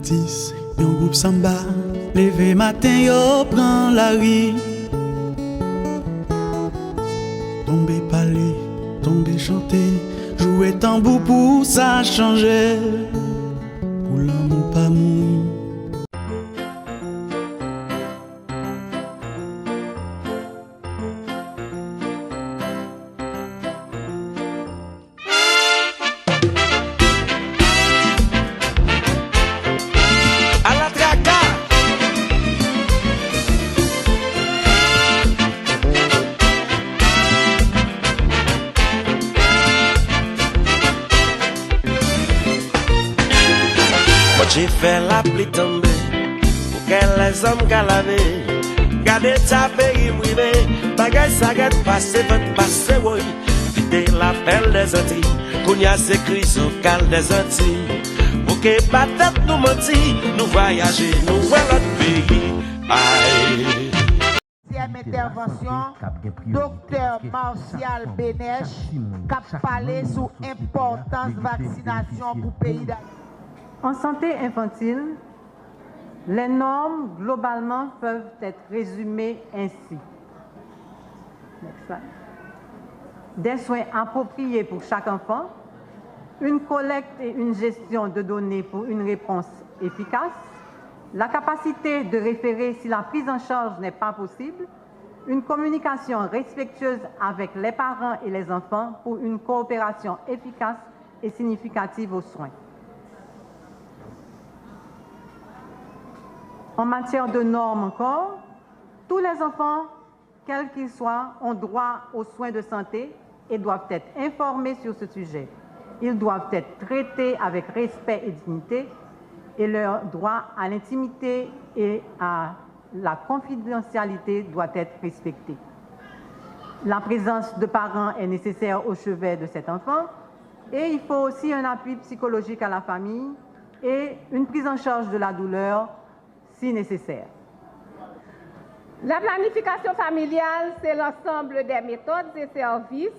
artiste, yon groupe samba, levé matin yo prend la rue. Tomber parler, tomber chanter, jouer tambour pour ça changer. Pour l'amour pas mourir. J'ai fait la pluie tomber pour que les hommes galavent. Gardez ta pays mouillé, bagay sa gâte passé, votre passé, oui. Videz la pelle des Antilles, qu'on y a ces crises au cal des Antilles. Pour que patate nous mentit, nous voyager, nous voir l'autre pays. Aïe. Deuxième intervention, docteur Martial Bénèche, qui a parlé sur l'importance de la vaccination pour le pays d'Haïti. En santé infantile, les normes globalement peuvent être résumées ainsi. Des soins appropriés pour chaque enfant, une collecte et une gestion de données pour une réponse efficace, la capacité de référer si la prise en charge n'est pas possible, une communication respectueuse avec les parents et les enfants pour une coopération efficace et significative aux soins. En matière de normes encore, tous les enfants, quels qu'ils soient, ont droit aux soins de santé et doivent être informés sur ce sujet. Ils doivent être traités avec respect et dignité et leur droit à l'intimité et à la confidentialité doit être respecté. La présence de parents est nécessaire au chevet de cet enfant et il faut aussi un appui psychologique à la famille et une prise en charge de la douleur si nécessaire. La planification familiale, c'est l'ensemble des méthodes et services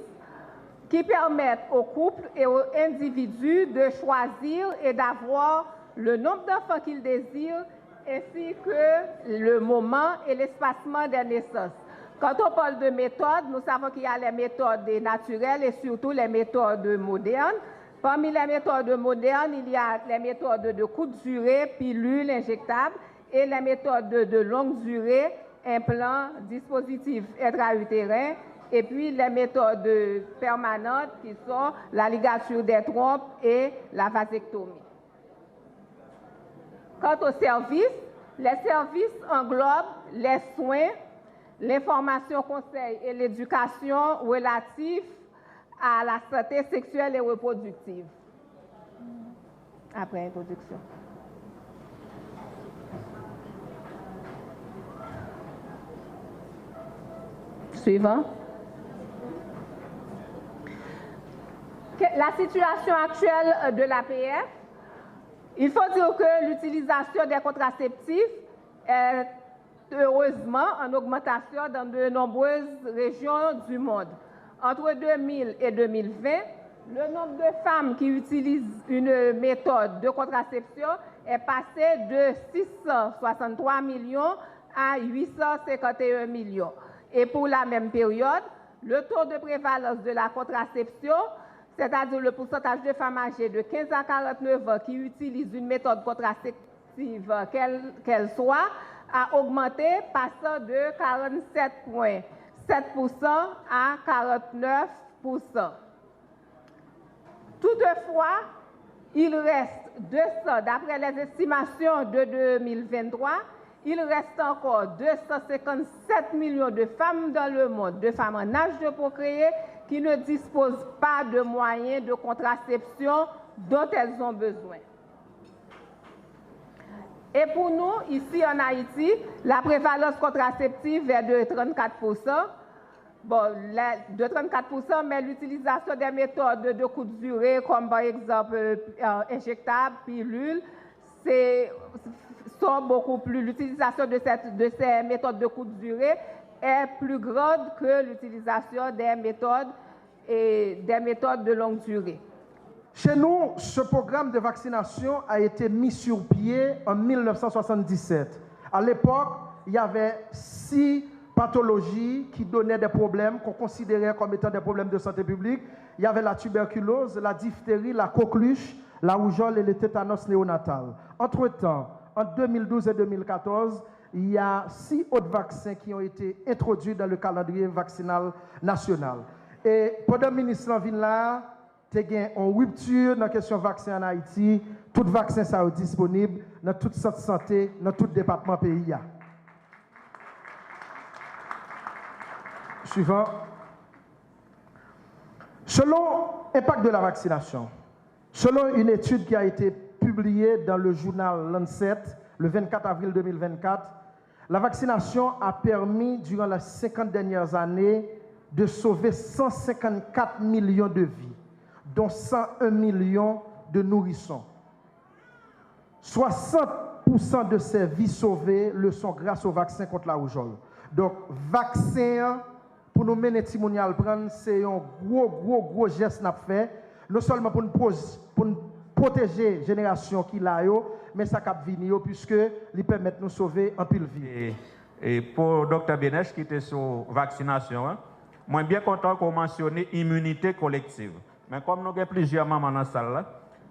qui permettent aux couples et aux individus de choisir et d'avoir le nombre d'enfants qu'ils désirent, ainsi que le moment et l'espacement des naissances. Quand on parle de méthodes, nous savons qu'il y a les méthodes naturelles et surtout les méthodes modernes. Parmi les méthodes modernes, il y a les méthodes de courte durée, pilules injectables, et les méthodes de longue durée, implants, dispositifs intra-utérins, et puis les méthodes permanentes qui sont la ligature des trompes et la vasectomie. Quant aux services, les services englobent les soins, l'information, conseil et l'éducation relatifs à la santé sexuelle et reproductive. Après introduction. Suivant. La situation actuelle de l'APF, il faut dire que l'utilisation des contraceptifs est heureusement en augmentation dans de nombreuses régions du monde. Entre 2000 et 2020, le nombre de femmes qui utilisent une méthode de contraception est passé de 663 millions à 851 millions. Et pour la même période, le taux de prévalence de la contraception, c'est-à-dire le pourcentage de femmes âgées de 15 à 49 ans qui utilisent une méthode contraceptive, qu'elle soit, a augmenté, passant de 47,7% à 49%. Toutefois, il reste 200, d'après les estimations de 2023, il reste encore 257 millions de femmes dans le monde, de femmes en âge de procréer, qui ne disposent pas de moyens de contraception dont elles ont besoin. Et pour nous, ici en Haïti, la prévalence contraceptive est de 34%. Bon, de 34%, mais l'utilisation des méthodes de courte durée, comme par exemple injectables, pilules, sont beaucoup plus. L'utilisation de ces méthodes de courte durée est plus grande que l'utilisation des méthodes de longue durée. Chez nous, ce programme de vaccination a été mis sur pied en 1977. À l'époque, il y avait 6 pathologies qui donnaient des problèmes, qu'on considérait comme étant des problèmes de santé publique. Il y avait la tuberculose, la diphtérie, la coqueluche, la rougeole et le tétanos néonatal. Entre-temps, en 2012 et 2014, il y a 6 autres vaccins qui ont été introduits dans le calendrier vaccinal national. Et pendant que le ministre vient là, il y a une rupture dans la question vaccin en Haïti. Tout vaccin sont disponible dans toute centre de santé, dans tout département pays. Suivant. Selon l'impact de la vaccination, selon une étude qui a été publiée dans le journal Lancet le 24 avril 2024, la vaccination a permis, durant les 50 dernières années, de sauver 154 millions de vies, dont 101 millions de nourrissons. 60% de ces vies sauvées le sont grâce au vaccin contre la rougeole. Donc, vaccin, pour nous mener Timonial prendre, c'est un gros geste qu'on a fait, non seulement pour nous protéger la génération qui l'a, mais ça cap venir puisque il permet de nous sauver en pile vie. Et pour Dr Benesh qui était sur vaccination, moi bien content qu'on mentionne immunité collective. Mais comme nous avons plusieurs mamans dans la salle,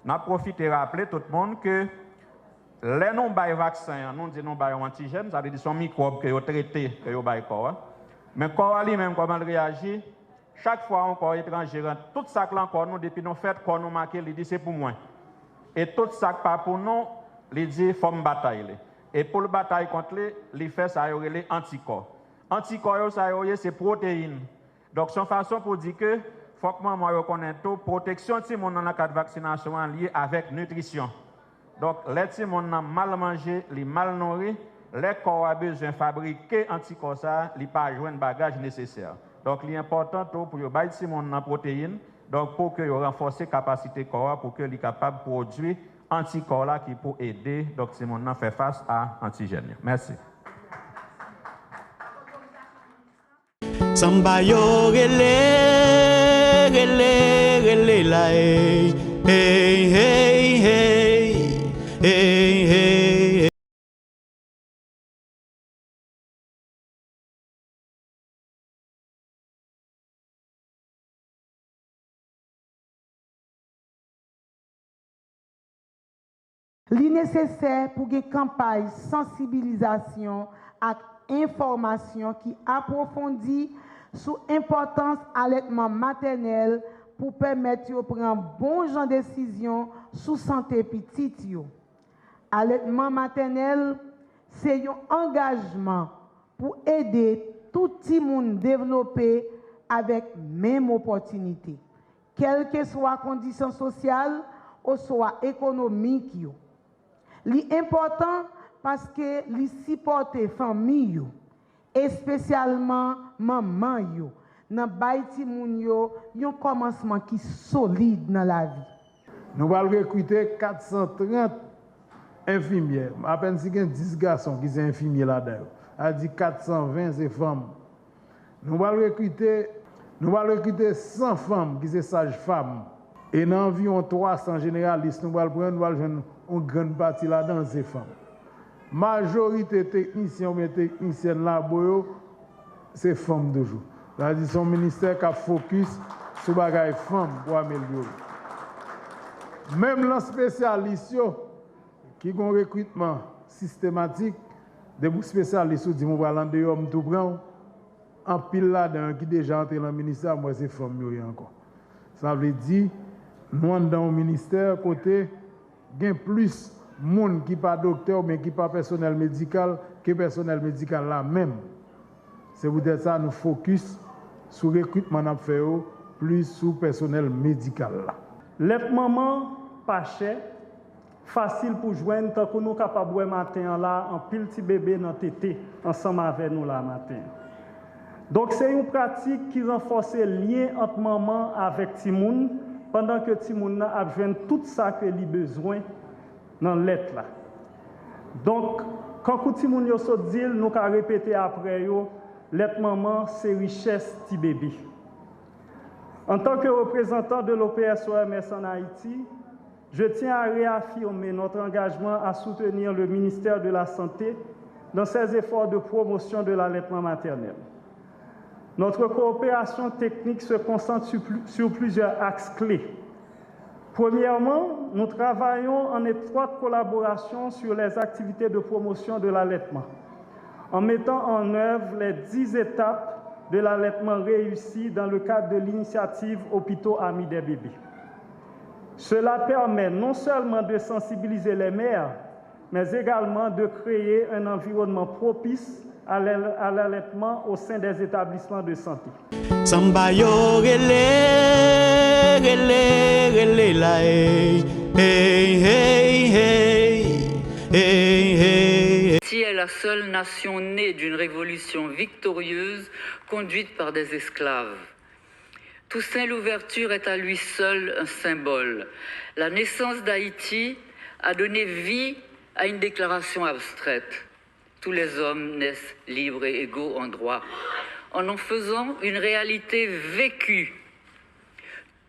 nous avons profité de rappeler tout le monde que les non-bails vaccins, nous disons non-bails antigènes, ça veut dire sont microbes que vous traitez, que vous baillez corps. Mais le corps lui-même, comment il réagit, chaque fois un corps étranger rentre, tout ça que l'encore nous, depuis nous fait, quand nous marquons, il dit c'est pour moi. Et tout ça pas pour nous, il dit il faut me batailler. Et pour le bataille contre lui, il fait ça, il y a les anticorps. Anticorps, c'est protéines. Donc, c'est une façon pour dire que faut que moi reconnaisse tout, protection de mon dans le cadre de vaccination liée avec nutrition. Donc, les petits gens mal mangé, les mal nourris, les corps ont besoin de fabriquer anticorps, ils n'ont pas joué un bagage nécessaire. Donc, il est important pour que les petits gens aient protéines, donc pour que renforcer la capacité corps pour que les capables de produire anticorps là qui peut aider donc ces gens à faire face à antigènes. Merci. Samba yo rele la hey hey hey hey hey. Li nécessaire pour une campagne sensibilisation et information qui approfondit sur l'importance de l'allaitement maternel pour permettre de prendre bon genre de décision sur la santé petite. L'allaitement maternel, c'est un engagement pour aider tout le monde à développer avec même opportunité, quelles que soient les conditions sociales ou soit économiques. L'important parce que les supporter famille et spécialement maman yo dans baïti moun yo un commencement qui solide dans la vie. Nous allons recruter 430 infirmières. À peine si il y a 10 garçons qui sont infirmiers là-dedans. A dit 420 c'est femmes. Nous allons recruter 100 femmes qui sont sages-femmes. Et dans environ 300 généralistes, nous allons prendre une grande partie là-dedans, ces femmes. Majorité techniciens ou techniciennes là-bas, c'est femmes de jour. C'est-à-dire son ministère qui a focus sur les femmes pour améliorer. Même les spécialistes qui ont un recrutement systématique, des spécialistes qui disent que les hommes tout prend, en pile là-dedans qui déjà entré dans le ministère, moi c'est femmes encore. Ça veut dire nous dans le ministère côté gain plus monde qui pas docteur mais qui pas personnel médical que personnel médical là même. C'est peut-être ça nous focus sur le recrutement n'a fait plus sur personnel médical là. Les mamans pas cher, facile pour joindre tant que nous capable de matin là en pile petit bébé dans tété ensemble avec nous là matin. Donc c'est une pratique qui renforce le lien entre maman avec Timoun pendant que Timoun a besoin tout ça que lui besoin dans l'être là. Donc quand Timoun yo so dit nous ca répéter après yo l'être maman c'est richesse petit bébé. En tant que représentant de l'OPS-OMS en Haïti, je tiens à réaffirmer notre engagement à soutenir le ministère de la Santé dans ses efforts de promotion de l'allaitement maternel. Notre coopération technique se concentre sur plusieurs axes clés. Premièrement, nous travaillons en étroite collaboration sur les activités de promotion de l'allaitement, en mettant en œuvre les 10 étapes de l'allaitement réussi dans le cadre de l'initiative Hôpitaux Amis des bébés. Cela permet non seulement de sensibiliser les mères, mais également de créer un environnement propice à l'allaitement au sein des établissements de santé. Samba yo rele la hey Haïti est la seule nation née d'une révolution victorieuse conduite par des esclaves. Toussaint Louverture est à lui seul un symbole. La naissance d'Haïti a donné vie à une déclaration abstraite. Tous les hommes naissent libres et égaux en droit, en faisant une réalité vécue.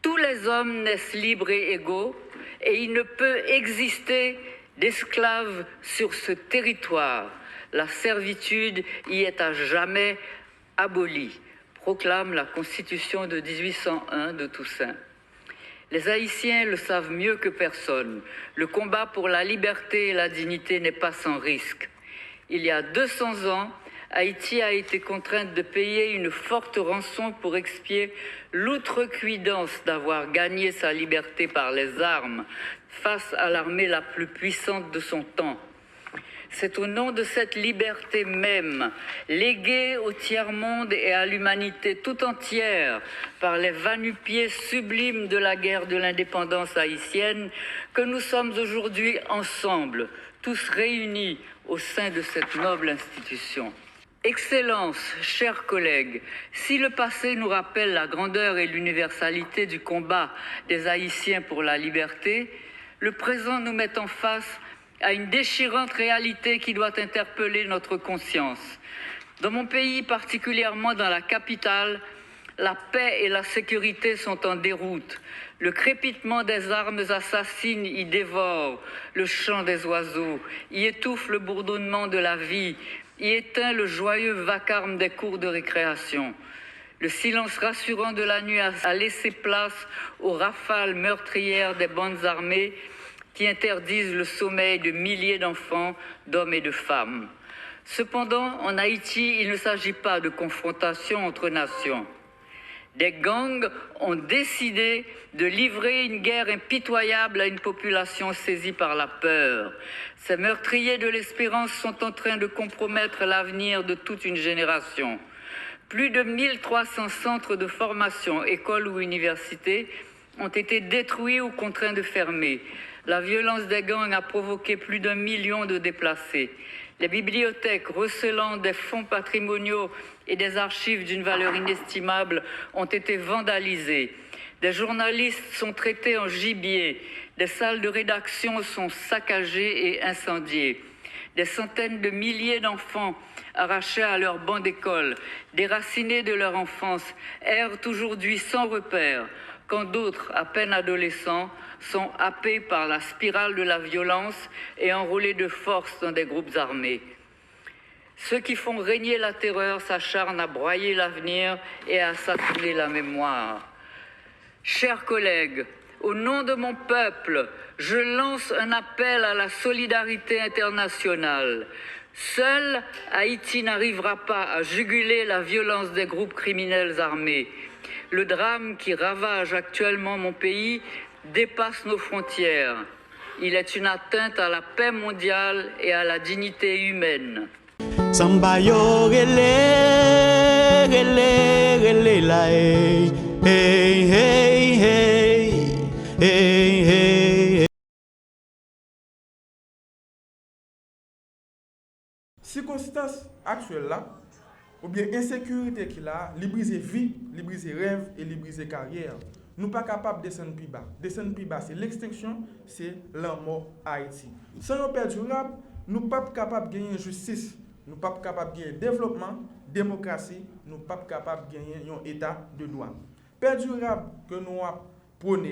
Tous les hommes naissent libres et égaux, et il ne peut exister d'esclaves sur ce territoire. La servitude y est à jamais abolie, proclame la Constitution de 1801 de Toussaint. Les Haïtiens le savent mieux que personne. Le combat pour la liberté et la dignité n'est pas sans risque. Il y a 200 ans, Haïti a été contrainte de payer une forte rançon pour expier l'outrecuidance d'avoir gagné sa liberté par les armes face à l'armée la plus puissante de son temps. C'est au nom de cette liberté même, léguée au tiers-monde et à l'humanité tout entière par les va-nu-pieds sublimes de la guerre de l'indépendance haïtienne, que nous sommes aujourd'hui ensemble, tous réunis au sein de cette noble institution. Excellences, chers collègues, si le passé nous rappelle la grandeur et l'universalité du combat des Haïtiens pour la liberté, le présent nous met en face à une déchirante réalité qui doit interpeller notre conscience. Dans mon pays, particulièrement dans la capitale, la paix et la sécurité sont en déroute. Le crépitement des armes assassines y dévore le chant des oiseaux, y étouffe le bourdonnement de la vie, y éteint le joyeux vacarme des cours de récréation. Le silence rassurant de la nuit a laissé place aux rafales meurtrières des bandes armées qui interdisent le sommeil de milliers d'enfants, d'hommes et de femmes. Cependant, en Haïti, il ne s'agit pas de confrontation entre nations. Des gangs ont décidé de livrer une guerre impitoyable à une population saisie par la peur. Ces meurtriers de l'espérance sont en train de compromettre l'avenir de toute une génération. Plus de 1300 centres de formation, écoles ou universités ont été détruits ou contraints de fermer. La violence des gangs a provoqué plus d'1 million de déplacés. Les bibliothèques recelant des fonds patrimoniaux et des archives d'une valeur inestimable ont été vandalisées. Des journalistes sont traités en gibier. Des salles de rédaction sont saccagées et incendiées. Des centaines de milliers d'enfants arrachés à leur banc d'école, déracinés de leur enfance, errent aujourd'hui sans repère, quand d'autres, à peine adolescents, sont happés par la spirale de la violence et enrôlés de force dans des groupes armés. Ceux qui font régner la terreur s'acharnent à broyer l'avenir et à assassiner la mémoire. Chers collègues, au nom de mon peuple, je lance un appel à la solidarité internationale. Seul Haïti n'arrivera pas à juguler la violence des groupes criminels armés. Le drame qui ravage actuellement mon pays dépasse nos frontières. Il est une atteinte à la paix mondiale et à la dignité humaine. Samba yo rele la hey Circonstance actuelle là, ou bien insécurité qu'il a, li brise vie, li brise rêve et li brise carrière. Nous pas capables de descendre plus bas. Descendre plus bas, c'est l'extinction, c'est la mort Haïti. Sans une paix durable, nous pas capables de gagner justice, nous pas capables de gagner développement, démocratie, nous pas capables de gagner un état de droit. paix durable que nous prônons,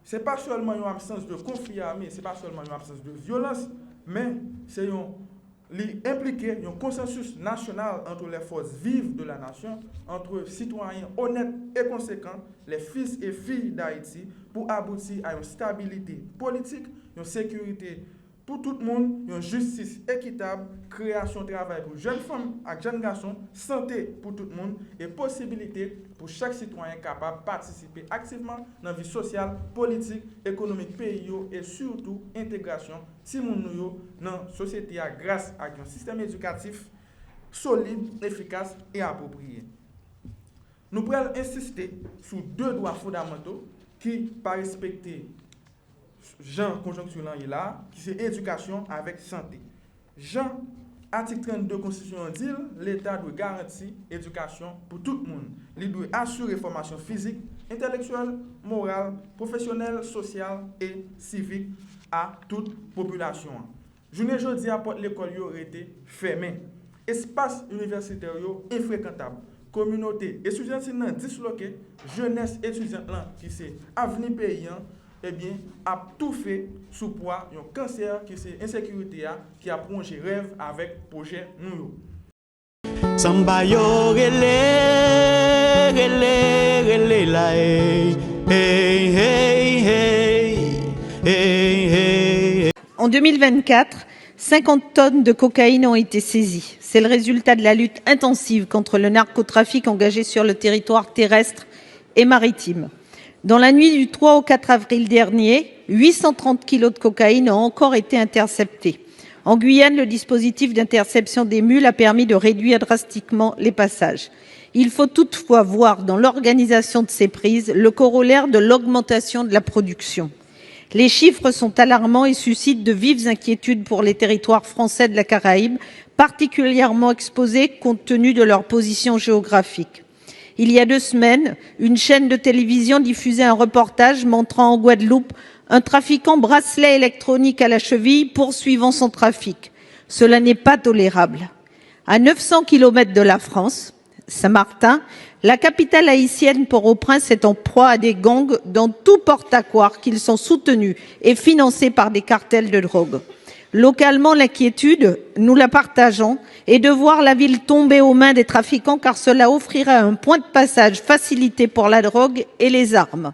ce n'est pas seulement une absence de conflit armé, ce n'est pas seulement une absence de violence, mais c'est impliquer un consensus national entre les forces vives de la nation, entre citoyens honnêtes et conséquents, les fils et filles d'Haïti, pour aboutir à une stabilité politique, une sécurité pour tout le monde, une justice équitable, création de travail pour jeunes femmes et jeunes garçons, santé pour tout le monde et possibilité pour chaque citoyen capable de participer activement dans la vie sociale, politique, économique, pays et surtout intégration si nous dans la société grâce à un système éducatif solide, efficace et approprié. Nous pourrons insister sur deux droits fondamentaux qui, par respecter Jean conjoncture là, qui c'est éducation avec santé. Jean, article 32 Constitution dit, l'État doit garantir éducation pour tout le monde. Il doit assurer formation physique, intellectuelle, morale, professionnelle, sociale et civique à toute population. Journée jeudi à l'école aurait été fermée. Espace universitaire infréquentable. Communauté étudiante disloquée, jeunesse étudiante qui c'est avenir paysan, eh bien, a tout fait sous poids un cancer qui c'est insécurité qui a plongé rêve avec projet nous. Samba yo rele la hey hey hey. En 2024, 50 tonnes de cocaïne ont été saisies. C'est le résultat de la lutte intensive contre le narcotrafic engagé sur le territoire terrestre et maritime. Dans la nuit du 3 au 4 avril dernier, 830 kilos de cocaïne ont encore été interceptés. En Guyane, le dispositif d'interception des mules a permis de réduire drastiquement les passages. Il faut toutefois voir dans l'organisation de ces prises le corollaire de l'augmentation de la production. Les chiffres sont alarmants et suscitent de vives inquiétudes pour les territoires français de la Caraïbe, particulièrement exposés compte tenu de leur position géographique. Il y a 2 semaines, une chaîne de télévision diffusait un reportage montrant en Guadeloupe un trafiquant bracelet électronique à la cheville poursuivant son trafic. Cela n'est pas tolérable. À 900 km de la France, Saint-Martin, la capitale haïtienne Port-au-Prince est en proie à des gangs dans tout porte-à-croire qu'ils sont soutenus et financés par des cartels de drogue. Localement, l'inquiétude, nous la partageons, est de voir la ville tomber aux mains des trafiquants car cela offrira un point de passage facilité pour la drogue et les armes.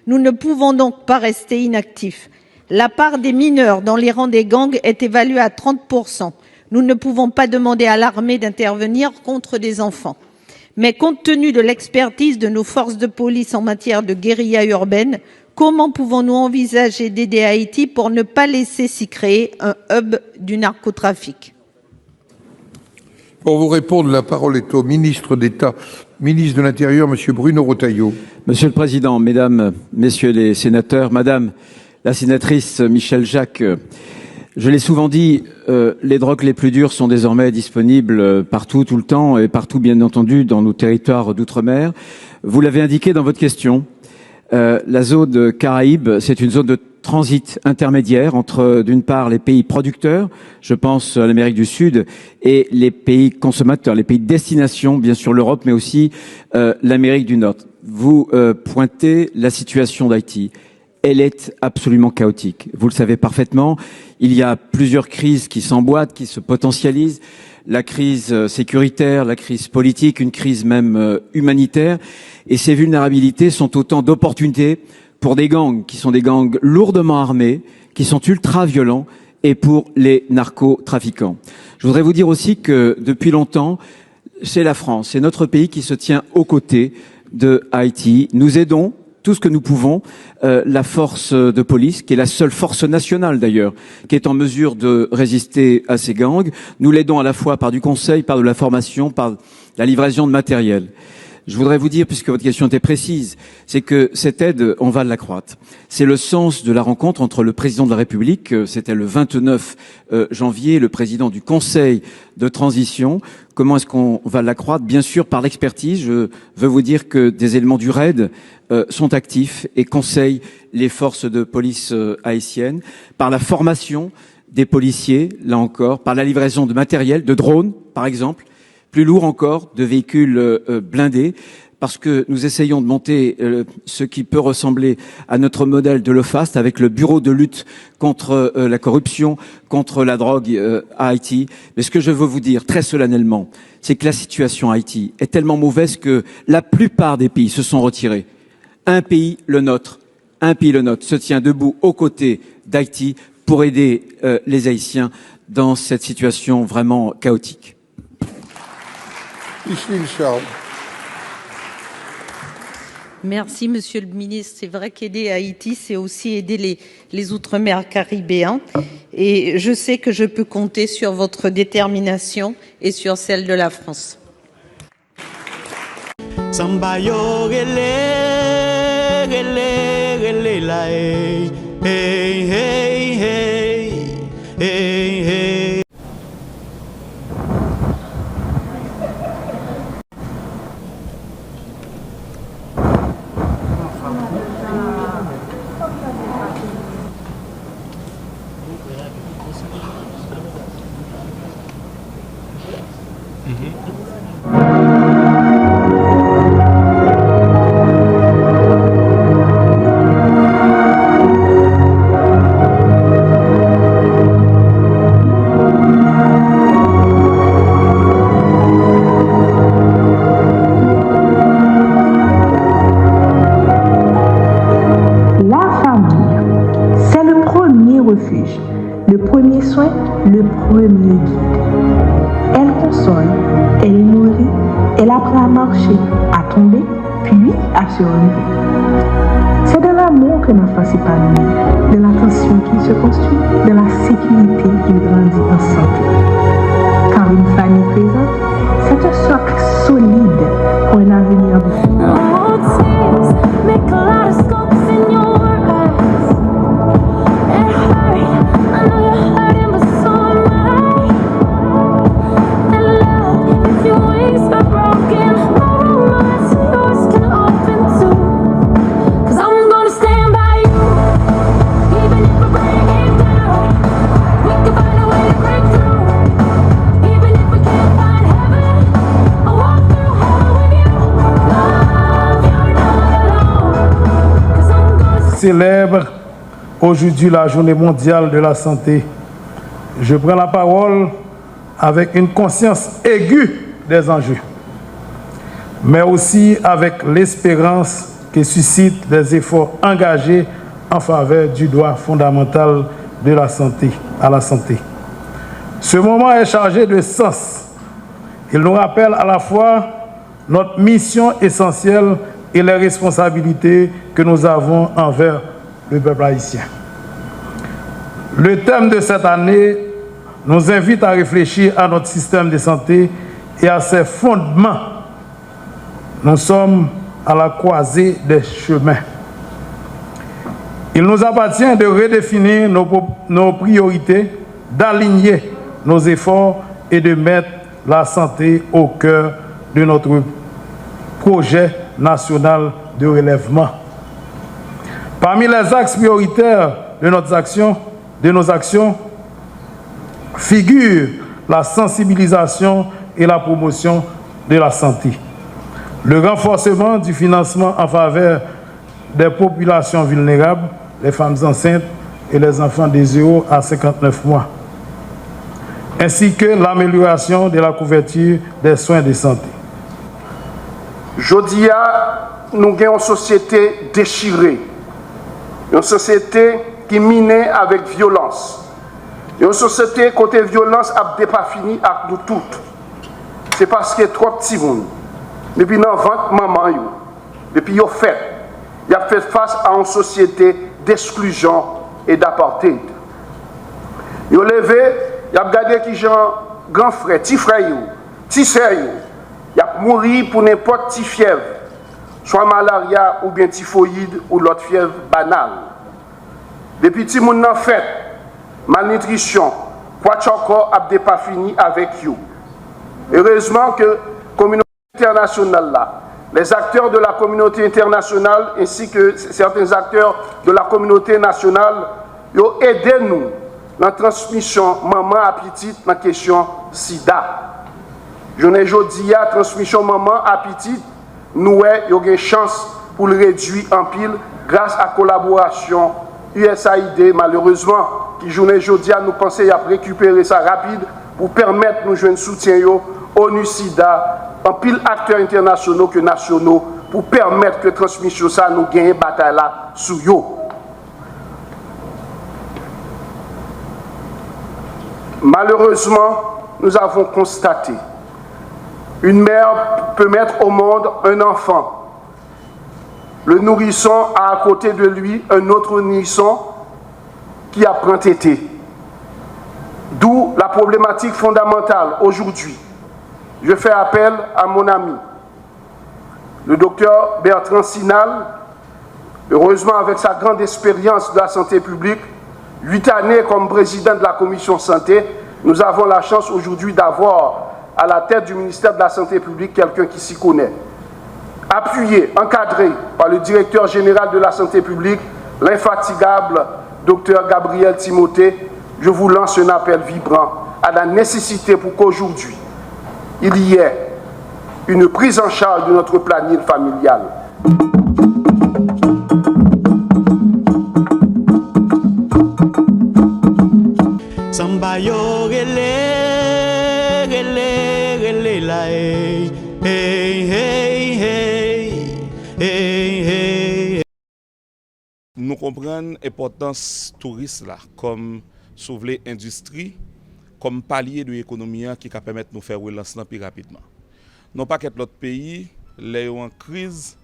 Nous ne pouvons donc pas rester inactifs. La part des mineurs dans les rangs des gangs est évaluée à 30%. Nous ne pouvons pas demander à l'armée d'intervenir contre des enfants. Mais compte tenu de l'expertise de nos forces de police en matière de guérilla urbaine, comment pouvons-nous envisager d'aider Haïti pour ne pas laisser s'y créer un hub du narcotrafic? Pour vous répondre, la parole est au ministre d'État, ministre de l'Intérieur, Monsieur Bruno Retailleau. Monsieur le Président, Mesdames, Messieurs les sénateurs, Madame la sénatrice Michèle Jacques, je l'ai souvent dit, les drogues les plus dures sont désormais disponibles partout, tout le temps, et partout, bien entendu, dans nos territoires d'outre-mer. Vous l'avez indiqué dans votre question, la zone Caraïbe, c'est une zone de transit intermédiaire entre, d'une part, les pays producteurs, je pense à l'Amérique du Sud, et les pays consommateurs, les pays de destination, bien sûr l'Europe, mais aussi l'Amérique du Nord. Vous pointez la situation d'Haïti. Elle est absolument chaotique. Vous le savez parfaitement. Il y a plusieurs crises qui s'emboîtent, qui se potentialisent. La crise sécuritaire, la crise politique, une crise même humanitaire. Et ces vulnérabilités sont autant d'opportunités pour des gangs qui sont des gangs lourdement armés, qui sont ultra violents, et pour les narcotrafiquants. Je voudrais vous dire aussi que depuis longtemps, c'est la France, c'est notre pays qui se tient aux côtés de Haïti. Nous aidons tout ce que nous pouvons, la force de police, qui est la seule force nationale d'ailleurs, qui est en mesure de résister à ces gangs. Nous l'aidons à la fois par du conseil, par de la formation, par la livraison de matériel. Je voudrais vous dire, puisque votre question était précise, c'est que cette aide, on va l'accroître. C'est le sens de la rencontre entre le président de la République, c'était le 29 janvier, le président du Conseil de transition. Comment est-ce qu'on va l'accroître? Bien sûr, par l'expertise. Je veux vous dire que des éléments du RAID sont actifs et conseillent les forces de police haïtiennes, par la formation des policiers, là encore, par la livraison de matériel, de drones, par exemple, plus lourd encore, de véhicules blindés, parce que nous essayons de monter ce qui peut ressembler à notre modèle de l'OFAST avec le bureau de lutte contre la corruption, contre la drogue à Haïti. Mais ce que je veux vous dire très solennellement, c'est que la situation à Haïti est tellement mauvaise que la plupart des pays se sont retirés. Un pays, le nôtre, se tient debout aux côtés d'Haïti pour aider les Haïtiens dans cette situation vraiment chaotique. Micheline Charles. Merci, Monsieur le Ministre. C'est vrai qu'aider Haïti, c'est aussi aider les Outre-mer caribéens. Et je sais que je peux compter sur votre détermination et sur celle de la France. Samba yo rele, rele, rele la hey, hey, hey, hey, hey, hey. Le premier soin, le premier guide. Elle console, elle nourrit, elle apprend à marcher, à tomber, puis à se relever. C'est dans l'amour que l'enfant s'épanouit, dans l'attention qu'il se construit, dans la sécurité qu'il grandit en santé. Car une famille présente, c'est un socle solide pour un avenir de célèbre aujourd'hui la journée mondiale de la santé. Je prends la parole avec une conscience aiguë des enjeux, mais aussi avec l'espérance que suscitent les efforts engagés en faveur du droit fondamental de la santé, à la santé. Ce moment est chargé de sens. Il nous rappelle à la fois notre mission essentielle et les responsabilités que nous avons envers le peuple haïtien. Le thème de cette année nous invite à réfléchir à notre système de santé et à ses fondements. Nous sommes à la croisée des chemins. Il nous appartient de redéfinir nos priorités, d'aligner nos efforts et de mettre la santé au cœur de notre projet national de relèvement. Parmi les axes prioritaires de nos actions figure la sensibilisation et la promotion de la santé, le renforcement du financement en faveur des populations vulnérables, les femmes enceintes et les enfants de 0 à 59 mois, ainsi que l'amélioration de la couverture des soins de santé. Jodi a, nous avons une société déchirée, une société qui mine avec violence, une société côté violence a pas fini avec nous toutes. C'est parce que trop petits monde, depuis dans ventre maman yo, depuis yo fait, il a fait face à une société d'exclusion et d'apartheid. Yo levé, il a regardé qui gens grand frère, petit frère yo, petit sœur yo. Il a mouru pour n'importe quelle fièvre, soit malaria ou bien typhoïde ou l'autre fièvre banale. Depuis que nous avons fait malnutrition, quoi encore a pas fini avec vous. Heureusement que la communauté internationale, là, les acteurs de la communauté internationale ainsi que certains acteurs de la communauté nationale ont aidé nous dans la transmission maman à petite dans la question sida. Je ne dis pas transmission maman à petite, nous avons une chance pour le réduire en pile grâce à la collaboration USAID, malheureusement, qui journée aujourd'hui nous pensons à récupérer ça rapide pour permettre nous jouer un soutien ONU SIDA, en pile acteurs internationaux que nationaux, pour permettre que la transmission ça nous gagne bataille là sous yo. Malheureusement, nous avons constaté une mère peut mettre au monde un enfant. Le nourrisson a à côté de lui un autre nourrisson qui apprend tété. D'où la problématique fondamentale aujourd'hui. Je fais appel à mon ami, le docteur Bertrand Sinal, heureusement avec sa grande expérience de la santé publique, 8 années comme président de la commission santé, nous avons la chance aujourd'hui d'avoir à la tête du ministère de la Santé publique quelqu'un qui s'y connaît. Appuyé, encadré par le directeur général de la santé publique, l'infatigable docteur Gabriel Timothée, je vous lance un appel vibrant à la nécessité pour qu'aujourd'hui, il y ait une prise en charge de notre planning familial. Samba yo rele la hey hey hey hey. Nous comprenons l'importance touriste là comme sauver l'industrie, comme palier de l'économie qui va permettre de nous faire relancer plus rapidement. Non pas qu'être l'autre pays, les en crise,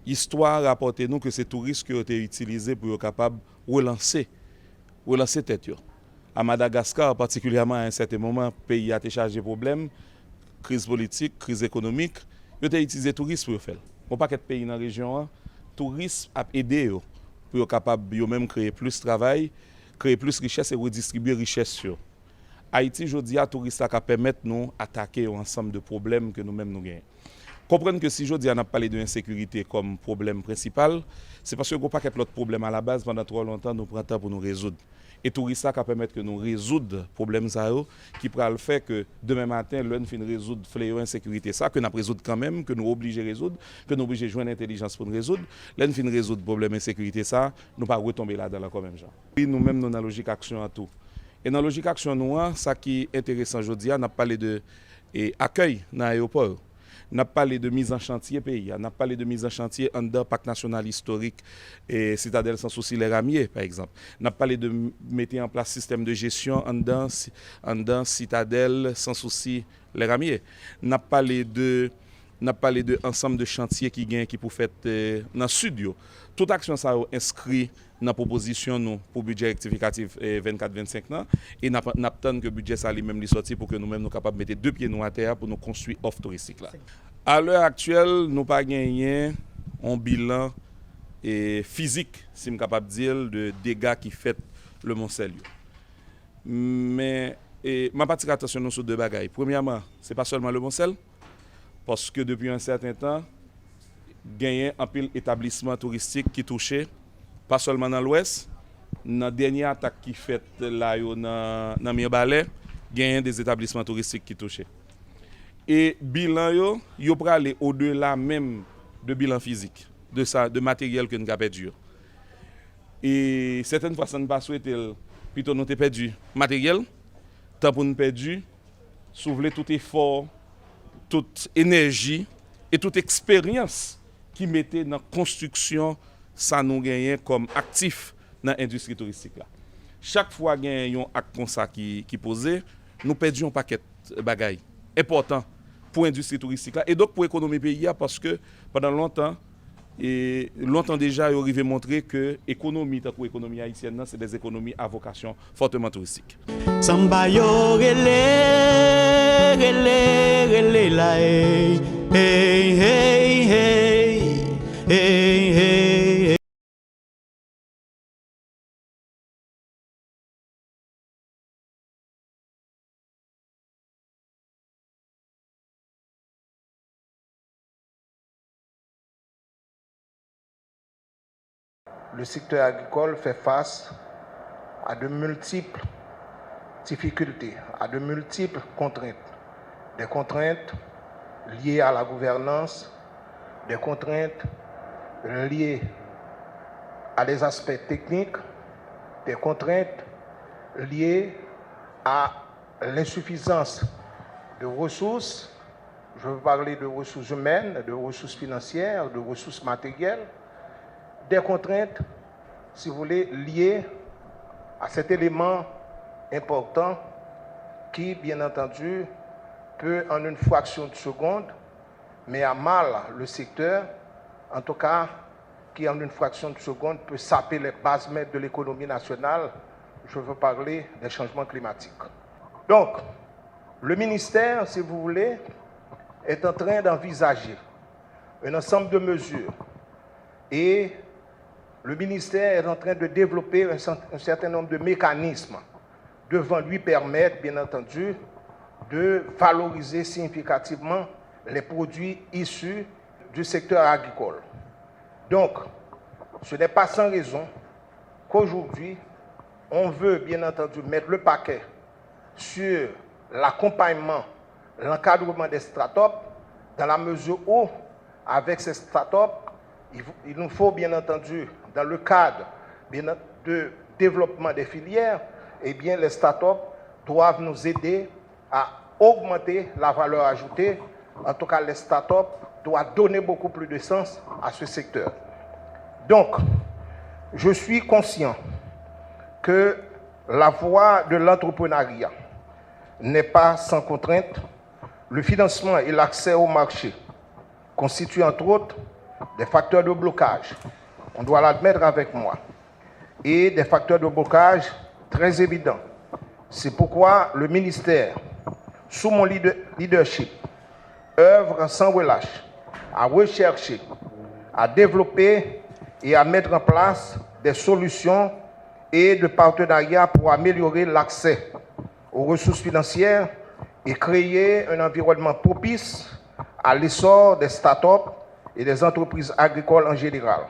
l'histoire rapporte nous que c'est touristes qui ont été utilisés pour être capables de relancer tête. À Madagascar, particulièrement à un certain moment, le pays a été chargé de problèmes, crise politique, crise économique, ils ont utilisé les touristes pour le faire. Bon, pas qu'être pays dans la région, les touristes ont aidé pour être capables de même créer plus de travail, créer plus de richesse et redistribuer richesse sur. Haïti, aujourd'hui, les touristes qui permettent de nous attaquer un ensemble de problèmes que nous-mêmes nous gagnons. Comprenez que si aujourd'hui on a parlé de l'insécurité comme problème principal, c'est parce que nous n'avons pas d'autres problèmes à la base pendant trop longtemps, nous prenons temps pour nous résoudre. Et tout ça qui permet que nous résoudre les problèmes qui pourra le faire que demain matin, l'on fin résoudre le fléau insécurité, ça que nous résoudre quand même, que nous obligés à résoudre, que nous obligés de joindre l'intelligence pour nous résoudre. L'on fin résoudre le problème insécurité, ça, nous ne pas retomber là-dedans comme même genre. Nous-mêmes, nous avons une logique action à tout. Et dans la logique action, nous, ça qui est intéressant aujourd'hui, on a parlé de accueil dans l'aéroport. On a parlé de mise en chantier pays, on a parlé de mise en chantier en dedans Parc national historique et Citadelle sans souci les Ramiers, par exemple. On a parlé de mettre en place système de gestion en dedans Citadelle sans souci les Ramiers. On a parlé de ensemble de chantiers qui pour faire dans le sud. Toute action ça inscrit dans la proposition nous pour budget rectificatif 24-25 et nous attendons que le budget ça lui-même lui sorti pour que nous-mêmes nous capables de mettre deux pieds nous à terre pour nous construire offre touristique là. À l'heure actuelle, nous pas gagné un bilan physique, si je suis capable de dire, de dégâts qui fait le Mont-Sel. Mais ma partie attention sur deux bagailles. Premièrement, c'est pas seulement le Mont-Sel, parce que depuis un certain temps, gagné un pile établissement touristique qui touchait pas seulement dans l'ouest, dans la dernière attaque qui fait là dans Mirbalais, gagné des établissements touristiques qui touchaient. Et bilan yo pour aller au-delà même de bilan physique, de matériel que nous avons perdu. Et certaines fois ça ne pas souhaiter plutôt nous avons perdu matériel, tant pour nous perdu, soulever tout effort, toute énergie et toute expérience qui mettait dans la construction ça nous gagne comme actif dans l'industrie touristique là. Chaque fois qu'il y a un acte comme ça qui posé, nous perdons un paquet de bagailles important pour l'industrie touristique là et donc pour l'économie pays parce que pendant longtemps déjà il arrivé montrer que l'économie tant que l'économie haïtienne c'est des économies à vocation fortement touristique. Samba yo rele la hey hey hey hey hey. Le secteur agricole fait face à de multiples difficultés, à de multiples contraintes. Des contraintes liées à la gouvernance, des contraintes liées à des aspects techniques, des contraintes liées à l'insuffisance de ressources. Je veux parler de ressources humaines, de ressources financières, de ressources matérielles, des contraintes, si vous voulez, liées à cet élément important qui, bien entendu, peut en une fraction de seconde, mais à mal le secteur, en tout cas, qui en une fraction de seconde peut saper les bases maîtres de l'économie nationale. Je veux parler des changements climatiques. Donc, le ministère, si vous voulez, est en train d'envisager un ensemble de mesures et le ministère est en train de développer un certain nombre de mécanismes devant lui permettre, bien entendu, de valoriser significativement les produits issus du secteur agricole. Donc, ce n'est pas sans raison qu'aujourd'hui, on veut, bien entendu, mettre le paquet sur l'accompagnement, l'encadrement des startups, dans la mesure où, avec ces startups, il nous faut, bien entendu, dans le cadre de développement des filières, eh bien, les startups doivent nous aider à augmenter la valeur ajoutée. En tout cas, les startups doivent donner beaucoup plus de sens à ce secteur. Donc, je suis conscient que la voie de l'entrepreneuriat n'est pas sans contrainte. Le financement et l'accès au marché constituent entre autres des facteurs de blocage. On doit l'admettre avec moi. Et des facteurs de blocage très évidents. C'est pourquoi le ministère, sous mon leadership, œuvre sans relâche à rechercher, à développer et à mettre en place des solutions et de partenariats pour améliorer l'accès aux ressources financières et créer un environnement propice à l'essor des startups et des entreprises agricoles en général.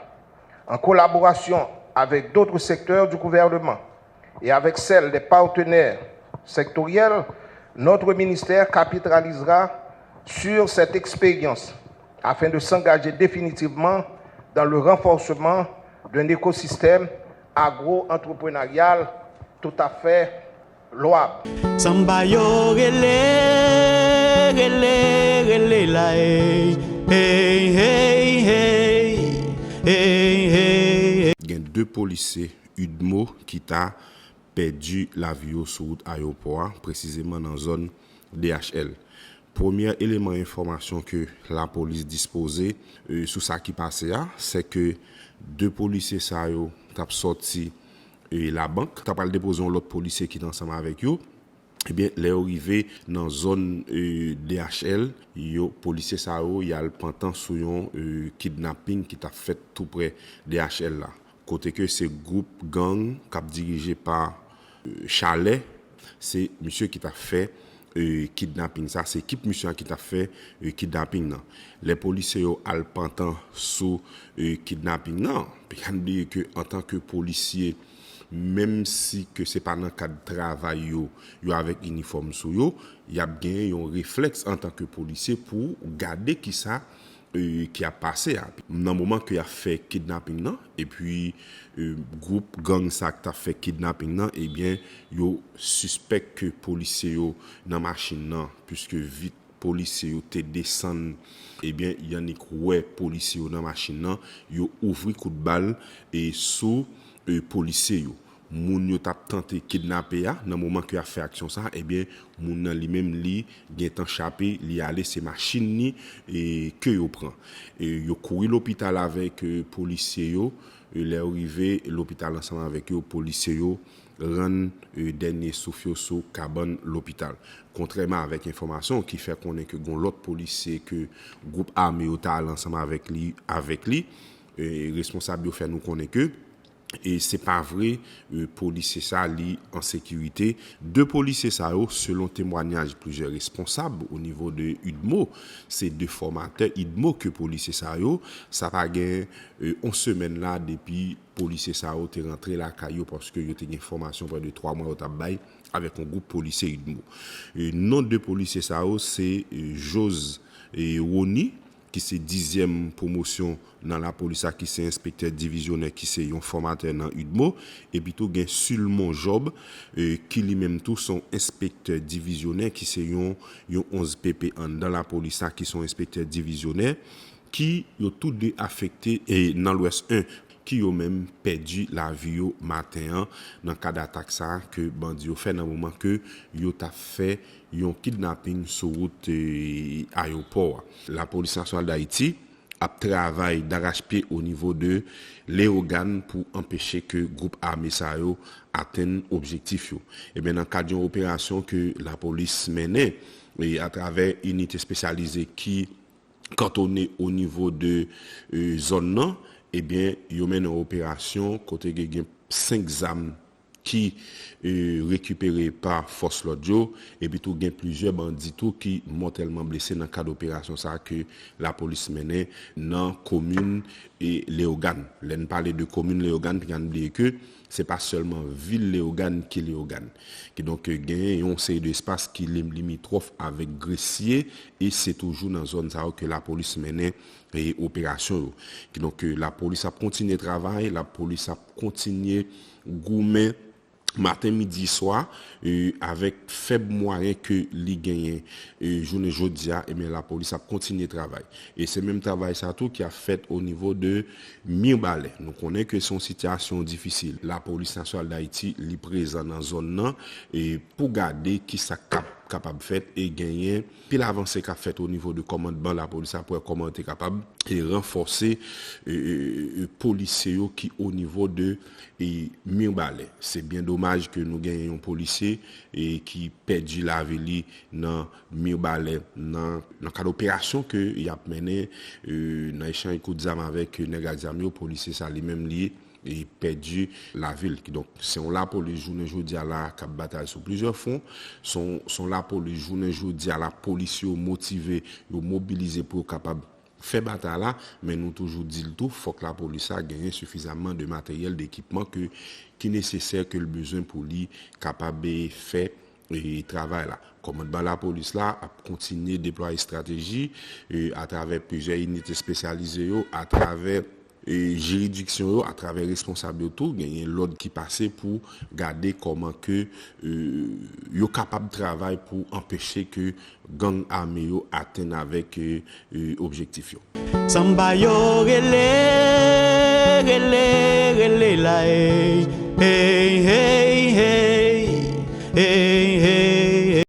En collaboration avec d'autres secteurs du gouvernement et avec celles des partenaires sectoriels, notre ministère capitalisera sur cette expérience afin de s'engager définitivement dans le renforcement d'un écosystème agro-entrepreneurial tout à fait louable. Sambayo rele, rele, rele la hey, hey, hey, hey, hey, hey. Il y a 2 policiers UDMO qui t'a perdu la vie sur route aéroport, précisément dans la zone DHL. Premier élément d'information que la police disposait sur ça qui passait, c'est que 2 policiers ça ont sorti la banque, tu as pas déposé l'autre policier qui est ensemble avec eux. Eh bien, les arrivés dans la zone DHL, les policiers ça y a le pantan sur un kidnapping qui t'a fait tout près DHL là. Côté que ce groupe gang qui dirigé par Chalet, c'est monsieur qui t'a fait kidnapping. Ça, c'est l'équipe monsieur qui t'a fait kidnapping. Non. Les policiers ont le pantan sur kidnapping. Non, puis on dit que en tant que policier, même si que c'est pas dans le cadre de travail yo avec uniforme sous yo, il y a bien un réflexe en tant que policier pour garder qui ça qui a passé dans le moment qu'il a fait kidnapping non et puis groupe gang ça qui a fait kidnapping non et bien yo suspect que policier yo dans machine non puisque vite policier yo te descend et bien il y en a ouais policier yo dans machine non yo ouvri coup de balle et sous policier yo moun yo t'a tenté kidnapper dans moment qu'il a fait action ça et bien moun nan li même li gen échappé li aller c'est machine ni et que yo prend et yo couru l'hôpital avec policier yo les arrivé l'hôpital ensemble avec eux policiers yo rend dernier souffle sur cabane l'hôpital contrairement avec information qui fait qu'on est que gon l'autre policier que groupe armé yo ta ensemble avec lui responsable yo fait nous connaît que et c'est pas vrai policier ça li en sécurité 2 policiers ça selon témoignage plusieurs responsables au niveau de UDMO c'est 2 formateurs UDMO que policier ça pas gain 11 semaines là depuis policier ça est rentré la caillou parce que yo te une formation pendant 3 mois au tabay avec un groupe policier UDMO nom de policier ça c'est Jose et Woni qui c'est 10e promotion dans la police qui c'est inspecteur divisionnaire qui c'est un formateur dans UDMO et puis tout gain Sulmon Job qui lui-même tout son inspecteur divisionnaire qui c'est un 11 PP dans la police qui sont inspecteurs divisionnaires qui ont tous deux affectés et dans l'Ouest 1 qui ont même perdu la vie au matin dans le cas d'attaque ça que bandi ont fait dans le moment que yo t'a fait un kidnapping sur route aéroport. La police nationale d'Haïti a travaillé d'arrache-pied au niveau de Léogane pour empêcher que le groupe armé ça atteigne l'objectif. Et bien dans le cadre d'une opération que la police menait et à travers une unité spécialisée qui cantonnée au niveau de zone non, eh bien, il y a une opération côté de 5 armes qui récupérées par force l'audio et puis tout gain plusieurs bandits qui mortellement blessés dans le cadre d'opération ça que la police menait dans commune et Léogane. Là on parle de commune Léogane puis on dit que c'est pas seulement ville Léogane qui est Léogane. Qui donc gagne un série d'espace qui est limitrophe avec Gressier et c'est toujours dans zone ça que la police menait et opération. Qui donc la police a continué travail, la police a continué goumer matin, midi, soir, avec faible moyen que li gagne journée jodia, et bien la police a continué travail. Et c'est même travail ça tout qui a fait au niveau de Mirbalais. Nous connaissons que son situation difficile. La police nationale d'Haïti li présent dans zone nan et pour garder qui ça capable faire et gagner puis l'avancée qu'a fait au niveau de commandement la police a pour comment être capable et renforcer policiers qui au niveau de Mirbalais. C'est bien dommage que nous gagnons un policier et qui perdu la vie dans Mirbalais dans cas d'opération que il a mené dans échange coup d'armes avec Negazami au policier ça lui-même lié et perdu la ville. Donc, sont là pour les journées aujourd'hui à la cap bataille sur plusieurs fronts, sont là pour les journées aujourd'hui à la police motivée, mobilisée pour capable faire bataille là, mais nous toujours dit le tout, faut que la police a gagné suffisamment de matériel, d'équipement qui est nécessaire que le besoin pour lui capable de faire et travail là. Commandement la police là a continué à déployer stratégie à travers plusieurs unités spécialisées, à travers juridiction à travers responsable tout gagner l'ordre qui passait pour garder comment que yo capable de travailler pour empêcher que gang armé yo atteigne avec objectif yo. Samba yo rele la hey hey hey hey hey.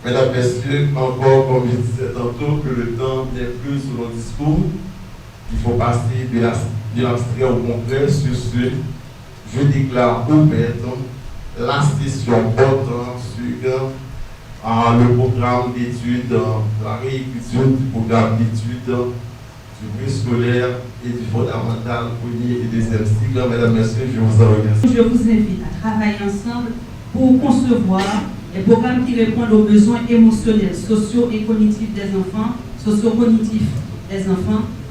Mesdames, Messieurs, encore comme je disais tantôt que le temps n'est plus sous nos discours. Il faut passer de l'abstrait au concret. Sur ce, je déclare ouverte la session portant sur le programme d'études, la réécriture du programme d'études du préscolaire et du fondamental, premier et deuxième cycle. Mesdames, Messieurs, je vous en remercie. Je vous invite à travailler ensemble pour concevoir les programmes qui répondent aux besoins émotionnels, sociaux et cognitifs des enfants,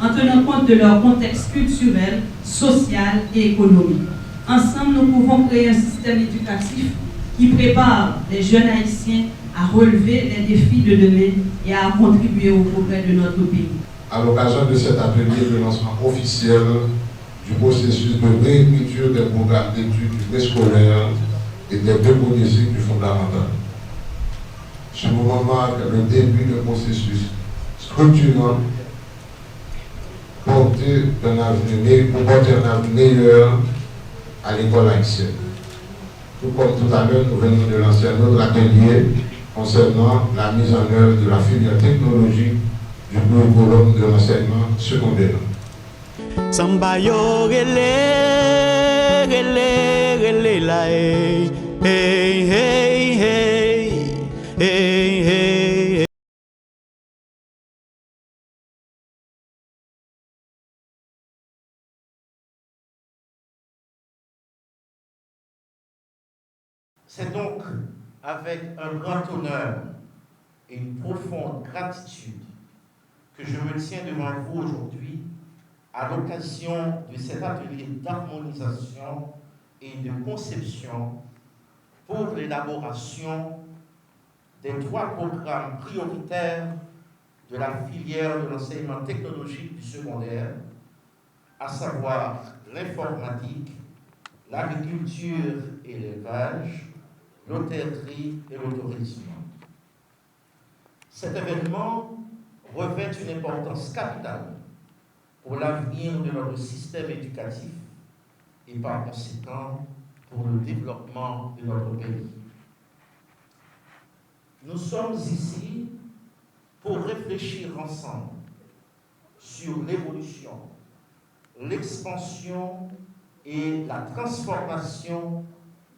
en tenant compte de leur contexte culturel, social et économique. Ensemble, nous pouvons créer un système éducatif qui prépare les jeunes Haïtiens à relever les défis de demain et à contribuer au progrès de notre pays. À l'occasion de cet atelier de lancement officiel du processus de réécriture des programmes d'études du préscolaire et des deux premiers cycles du fondamental. Ce moment marque le début d'un processus structurant pour porter un avenir meilleur à l'école haïtienne. Tout comme tout à l'heure, nous venons de lancer un autre atelier concernant la mise en œuvre de la filière technologique du curriculum de l'enseignement secondaire. Samba yo rele la hey hey hey hey hey. C'est donc avec un grand honneur et une profonde gratitude que je me tiens devant vous aujourd'hui à l'occasion de cet atelier d'harmonisation et de conception pour l'élaboration des 3 programmes prioritaires de la filière de l'enseignement technologique du secondaire, à savoir l'informatique, l'agriculture et l'élevage, l'hôtellerie et le tourisme. Cet événement revêt une importance capitale pour l'avenir de notre système éducatif et par conséquent pour le développement de notre pays. Nous sommes ici pour réfléchir ensemble sur l'évolution, l'expansion et la transformation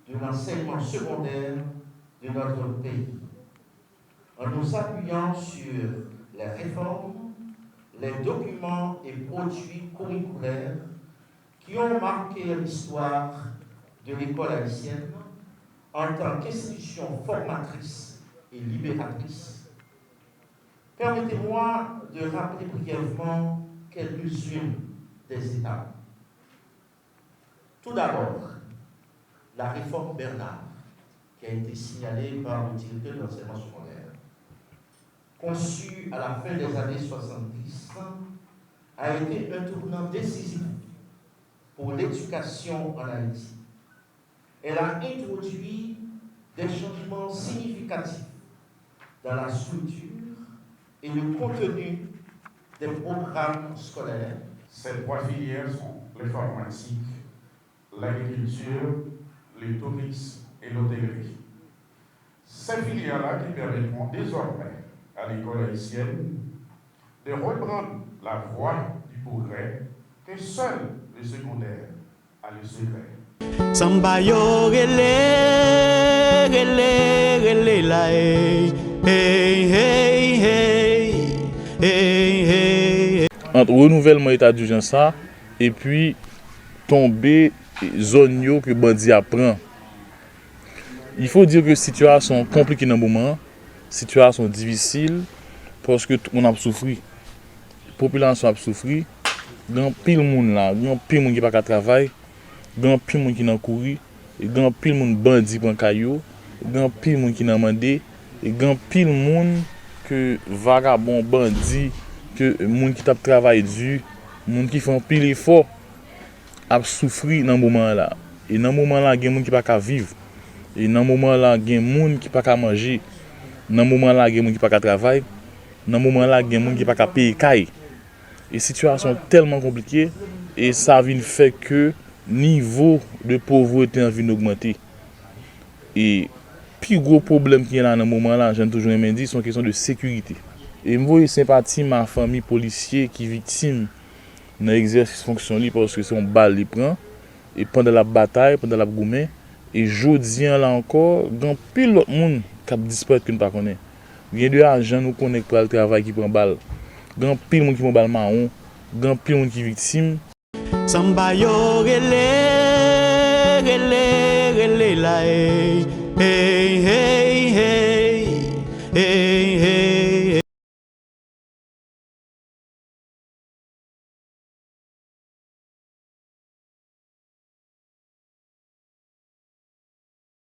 de l'enseignement secondaire de notre pays, en nous appuyant sur les réformes, les documents et produits curriculaires qui ont marqué l'histoire de l'école haïtienne en tant qu'institution formatrice et libératrice. Permettez-moi de rappeler brièvement quelques-unes des étapes. Tout d'abord, la réforme Bernard, qui a été signalée par le directeur de l'enseignement secondaire, conçue à la fin des années 70, a été un tournant décisif pour l'éducation en Haïti. Elle a introduit des changements significatifs dans la structure et le contenu des programmes scolaires. Ces 3 filières sont l'informatique, l'agriculture, le tourisme et l'hôtellerie. Ces filières-là qui permettront désormais à l'école haïtienne de reprendre la voie du progrès que seul le secondaire a le secret. Samba yo rele la hey hey hey hey. Entre renouvellement état d'urgence et puis tomber zone yo que bandi apprend. Il faut dire que situation compliquée dans le moment, situation difficile parce que on a souffert. La population a souffert. Grand pile monde là, grand pile monde qui pas travailler, grand pile monde qui n'a courir, et grand pile monde bandi prend caillou, grand pile monde qui n'a mandé, et grand pile monde que vagabond bandi que monde qui t'a travail dur, monde qui font pile effort a souffrir dans moment là. Et dans moment là, il y a monde qui pas ka vivre. Et dans moment là, il y a monde qui pas ka manger. Dans moment là, il y a monde qui pas ka travailler. Dans moment là, il y a monde qui pas ka payer caille. Et situation tellement compliquée et ça vient fait que niveau de pauvreté vient augmenter. Et plus gros problème qu'il y a là dans ce moment-là, j'ai toujours dit, c'est une question de sécurité. Et je vois sympathie ma famille policier qui est victime dans l'exercice fonction parce que c'est une balle qui prend et pendant la bataille, pendant la gourmet et jodi là encore, grand pile l'autre monde qui a disparu que nous pas connaît. Il y a des agents nous connaît pour le travail qui prend balle. Grand pile monde qui prend balle marron, grand pile monde qui est victime. Samba yo rele la hey hey hey hey hey.